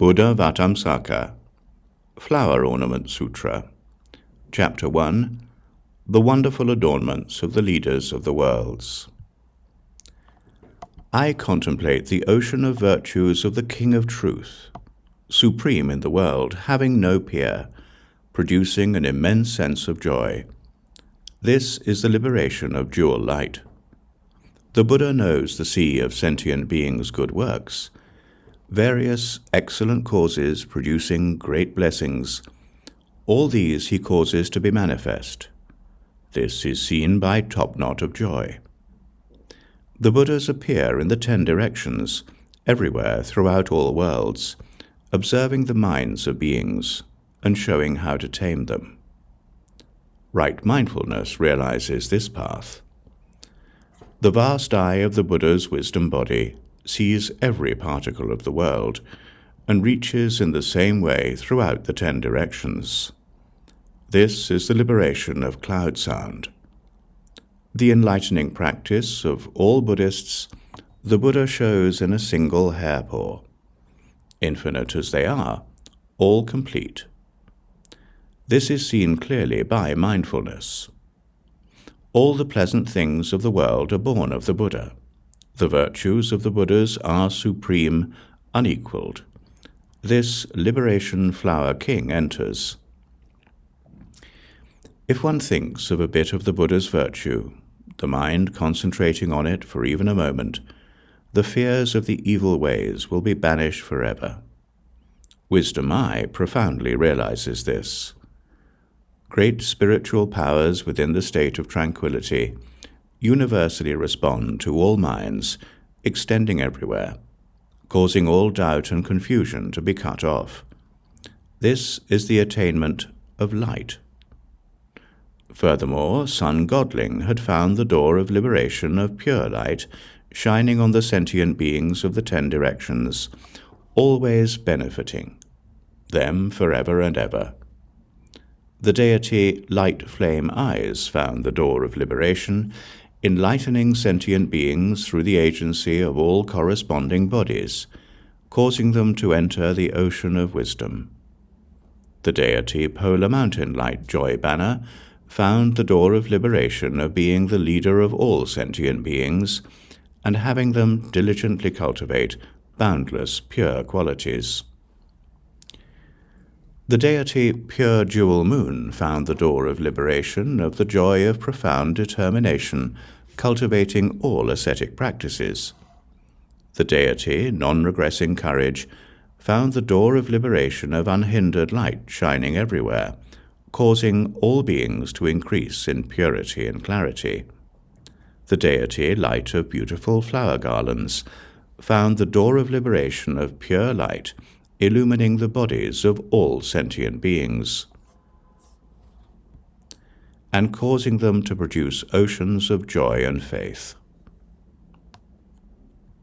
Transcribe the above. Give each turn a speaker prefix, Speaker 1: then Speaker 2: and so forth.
Speaker 1: Buddhāvataṃsaka Flower Ornament Sutra, Chapter 1, The Wonderful Adornments of the Leaders of the Worlds. I contemplate the ocean of virtues of the King of Truth, supreme in the world, having no peer, producing an immense sense of joy. This is the liberation of jewel light. The Buddha knows the sea of sentient beings' good works, various excellent causes producing great blessings. All these he causes to be manifest. This is seen by top knot of joy. The Buddhas appear in the 10 directions, everywhere throughout all worlds, observing the minds of beings and showing how to tame them. Right mindfulness realizes this path. The vast eye of the Buddha's wisdom body sees every particle of the world and reaches in the same way throughout the 10 directions. This is the liberation of cloud sound. The enlightening practice of all Buddhists, the Buddha shows in a single hairpaw. Infinite as they are, all complete. This is seen clearly by mindfulness. All the pleasant things of the world are born of the Buddha. The virtues of the Buddhas are supreme, unequaled. This liberation flower king enters. If one thinks of a bit of the Buddha's virtue, the mind concentrating on it for even a moment, the fears of the evil ways will be banished forever. Wisdom Eye profoundly realizes this. Great spiritual powers within the state of tranquility universally respond to all minds, extending everywhere, causing all doubt and confusion to be cut off. This is the attainment of light. Furthermore, Sun Godling had found the door of liberation of pure light shining on the sentient beings of the 10 directions, always benefiting them forever and ever. The deity Light Flame Eyes found the door of liberation, enlightening sentient beings through the agency of all corresponding bodies, causing them to enter the ocean of wisdom. The deity Polar Mountain Light Joy Banner found the door of liberation of being the leader of all sentient beings, and having them diligently cultivate boundless pure qualities. The deity Pure Jewel Moon found the door of liberation of the joy of profound determination, cultivating all ascetic practices. The deity Non-Regressing Courage found the door of liberation of unhindered light shining everywhere, causing all beings to increase in purity and clarity. The deity Light of Beautiful Flower Garlands found the door of liberation of pure light, illumining the bodies of all sentient beings, and causing them to produce oceans of joy and faith.